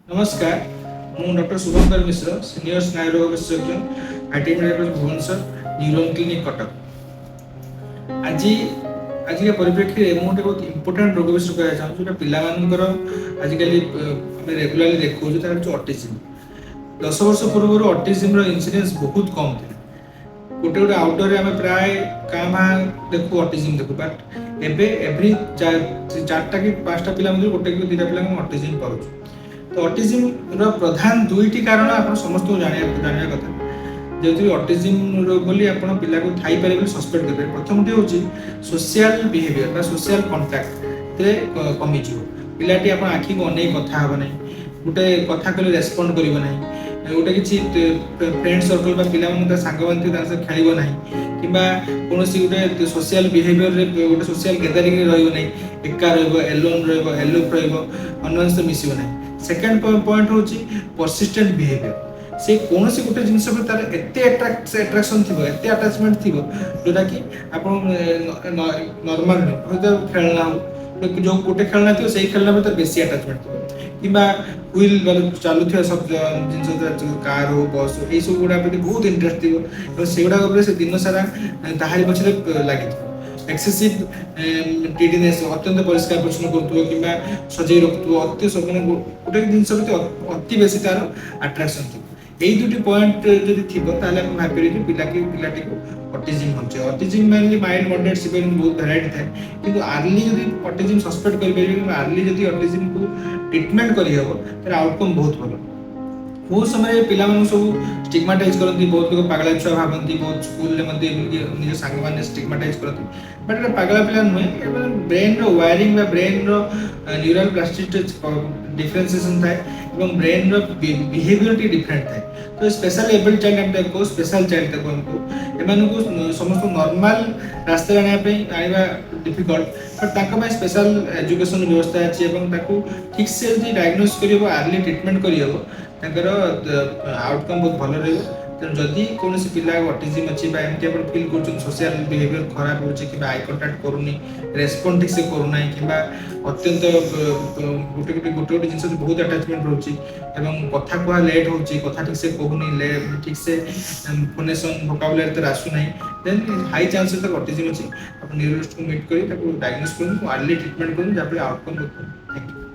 नमस्कार ମୁଁ ଡକ୍ଟର ଶୁଭଙ୍କର ମିଶ୍ର ସିନିୟର ସ୍ନାୟୁରୋଗ ବିଶେଷଜ୍ଞ IT medical Bhubaneswar neuron clinic Cuttack. ଆଜିକା ପରିପ୍ରେକ୍ଷୀରେ ମୁଁ ଗୋଟେ ବହୁତ ଇମ୍ପୋର୍ଟାଣ୍ଟ ରୋଗ ବିଷୟରେ କହିବାକୁ ଚାହୁଁଛି ଯୋଉଟା ପିଲାମାନଙ୍କର ଆଜିକାଲି ଆମେ ରେଗୁଲାରଲି ଦେଖୁଛୁ ତାର ହେଉଛି ଅଟିଜିମ୍। 10 ବର୍ଷ ପୂର୍ବରୁ ଅଟିଜିମ୍ର ଇନ୍ସିଡେନ୍ସ ବହୁତ କମ୍ ଥିଲା। ଗୋଟେ ଆଉଟଡୋରରେ ଆମେ ପ୍ରାୟ କାଁ ଭାଁ ଦେଖୁ ଅଟିଜିମ୍ ଦେଖୁ, ବଟ୍ ଏବେ ଏଭ୍ରି 4ଟା କି 5ଟା ପିଲା ମଧ୍ୟରୁ ଗୋଟେ କି 2ଟା ପିଲାଙ୍କୁ ଅଟିଜିମ୍ ପାଉଛୁ। ତ ଅଟିଜିମ୍ର ପ୍ରଧାନ 2ଟି କାରଣ ଆପଣ ସମସ୍ତଙ୍କୁ ଜାଣିବା କଥା, ଯେହେତୁ ଅଟିଜିମ୍ ବୋଲି ଆପଣ ପିଲାକୁ ଥାଇପାରେ ବୋଲି ସସ୍ପେକ୍ଟ କରିପାରିବେ। ପ୍ରଥମଟି ହେଉଛି ସୋସିଆଲ ବିହେଭିଅର ବା ସୋସିଆଲ କଣ୍ଟାକ୍ଟରେ କମିଯିବ। ପିଲାଟି ଆପଣ ଆଖିକୁ ଅନେଇ କଥା ହେବ ନାହିଁ, ଗୋଟେ କଥା କହିଲେ ରେସ୍ପଣ୍ଡ କରିବ ନାହିଁ, ଗୋଟେ କିଛି ଫ୍ରେଣ୍ଡ ସର୍କଲ ବା ପିଲାମାନଙ୍କ ସାଙ୍ଗମାନେ ତାଙ୍କ ସହ ଖେଳିବ ନାହିଁ, କିମ୍ବା କୌଣସି ଗୋଟେ ସୋସିଆଲ ବିହେଭିଅରରେ ଗୋଟେ ସୋସିଆଲ ଗେଦରିଂରେ ରହିବ ନାହିଁ, ଏକା ରହିବ, ଏଲୋନ୍ ରହିବ, ଏଲୋଫ୍ ରହିବ, ଅନ୍ୟମାନଙ୍କ ସହ ମିଶିବ ନାହିଁ। ସେକେଣ୍ଡ ପଏଣ୍ଟ ହେଉଛି ପରସିଷ୍ଟେଣ୍ଟ ବିହେଭିଅର। ସେ କୌଣସି ଗୋଟେ ଜିନିଷ ଉପରେ ତାର ଏତେ ଆଟ୍ରାକ୍ସନ୍ ଥିବ, ଏତେ ଆଟାଚମେଣ୍ଟ ଥିବ, ଯୋଉଟାକି ଆପଣ ନର୍ମାଲ ନୁହେଁ। ହয়তো ଖେଳନା ହଉ, ଯେଉଁ ଗୋଟେ ଖେଳନା ଥିବ ସେଇ ଖେଳନା ଉପରେ ତାର ବେଶୀ ଆଟାଚମେଣ୍ଟ ଥିବ, କିମ୍ବା ହୁଇଲ୍ ଚାଲୁଥିବା ସବୁ ଜିନିଷ କାର୍ ହଉ, ବସ୍ ହଉ, ଏଇସବୁ ଗୁଡ଼ା ପ୍ରତି ବହୁତ ଇଣ୍ଟରେଷ୍ଟ ଥିବ ଏବଂ ସେଗୁଡ଼ାକ ଉପରେ ସେ ଦିନ ସାରା ତାହାରି ପଛରେ ଲାଗିଥିବ। ଏକ୍ସେସିଭ୍ ଟିଡିନେସ୍, ଅତ୍ୟନ୍ତ ପରିଷ୍କାର ପରିଚ୍ଛନ୍ନ କରୁଥିବ କିମ୍ବା ସଜେଇ ରଖୁଥିବ, ମାନେ ଗୋଟେ ଜିନିଷ ପ୍ରତି ଅତି ବେଶୀ ତାର ଆଟ୍ରାକ୍ସନ୍ ଥିବ। ଏଇ 2ଟି ପଏଣ୍ଟ ଯଦି ଥିବ ତାହେଲେ ଆମେ ଭାବିପାରିବା ଯେ ପିଲାଟିକୁ ଅଟିଜିମ୍ ହେଉଛି। ଅଟିଜିମ୍ ମାନେ ମାଇଲ୍ଡ, ମଡରେଟ୍, ସିଭିୟର ବହୁତ ଭେରାଇଟି ଥାଏ, କିନ୍ତୁ ଆର୍ଲି ଯଦି ଅଟିଜିମ୍ ସସ୍ପେକ୍ଟ କରିପାରିବେ କିମ୍ବା ଆର୍ଲି ଯଦି ଅଟିଜିମ୍କୁ ଟ୍ରିଟମେଣ୍ଟ କରିହେବ ତାର ଆଉଟକମ୍ ବହୁତ ଭଲ। ବହୁତ ସମୟରେ ପିଲାମାନଙ୍କୁ ସବୁ ଷ୍ଟିଗମାଟାଇଜ୍ କରନ୍ତି, ବହୁତ ଲୋକ ପାଗଳା ଛୁଆ ଭାବନ୍ତି, ବହୁତ ସ୍କୁଲରେ ମଧ୍ୟ ନିଜ ସାଙ୍ଗମାନେ ଷ୍ଟିଗମାଟାଇଜ୍ କରନ୍ତି, ବଟ୍ ଏଇଟା ପାଗଳା ପିଲା ନୁହେଁ। ଏବଂ ବ୍ରେନ୍ର ୱାରିଂ ବା ବ୍ରେନ୍ର ନ୍ୟୁରାଲ ପ୍ଲାଷ୍ଟିସିଟି ଡିଫରେନ୍ସିଏସନ୍ ଥାଏ ଏବଂ ବ୍ରେନ୍ର ବିହେଭିଅର ଟିକେ ଡିଫରେଣ୍ଟ ଥାଏ। ତ ସ୍ପେଶାଲ ଏବଲ୍ଡ ଚାଇଲ୍ଡ ଆମେ ତାକୁ କହୁ, ସ୍ପେଶାଲ ଚାଇଲ୍ଡ ତାକୁ ଆମେ କହୁ। ଏମାନଙ୍କୁ ସମସ୍ତଙ୍କୁ ନର୍ମାଲ ରାସ୍ତାରେ ଆଣିବା ଡିଫିକଲ୍ଟ, ବଟ୍ ତାଙ୍କ ପାଇଁ ସ୍ପେଶାଲ ଏଜୁକେସନ୍ ବ୍ୟବସ୍ଥା ଅଛି ଏବଂ ତାକୁ ଠିକ୍ସେ ଯଦି ଡାୟଗ୍ନୋସ୍ କରିହେବ, ଆର୍ଲି ଟ୍ରିଟମେଣ୍ଟ କରିହେବ, ତାଙ୍କର ଆଉଟକମ୍ ବହୁତ ଭଲ ରହିବ। ତେଣୁ ଯଦି କୌଣସି ପିଲା ଅଟିଜିମ୍ ଅଛି ବା ଏମିତି ଆପଣ ଫିଲ୍ କରୁଛନ୍ତି ସୋସିଆଲ ବିହେଭିଅର ଖରାପ ହେଉଛି କିମ୍ବା ଆଇ କଣ୍ଟାକ୍ଟ କରୁନି, ରେସ୍ପଣ୍ଡ ଠିକ୍ସେ କରୁନାହିଁ, କିମ୍ବା ଅତ୍ୟନ୍ତ ଗୋଟେ ଜିନିଷ ବହୁତ ଆଟାଚମେଣ୍ଟ ରହୁଛି ଏବଂ କଥା କୁହା ଲେଟ୍ ହେଉଛି, କଥା ଠିକ୍ସେ କହୁନି, ଠିକ୍ସେ ଫୋନେସନ୍ ଭୋକାବୁଲାରୀ ତାର ଆସୁନାହିଁ, ଦେନ୍ ହାଇ ଚାନ୍ସରେ ତାର ଅଟିଜିମ୍ ଅଛି। ଆପଣ ନ୍ୟୁରୋଲୋଜିଷ୍ଟକୁ ମିଟ୍ କରି ତାକୁ ଡାୟଗ୍ନୋସ୍ କରନ୍ତୁ, ଆର୍ଲି ଟ୍ରିଟମେଣ୍ଟ କରନ୍ତୁ, ଯାହାଫଳରେ ଆଉଟକମ୍ ବହୁତ ଭଲ। Thank you.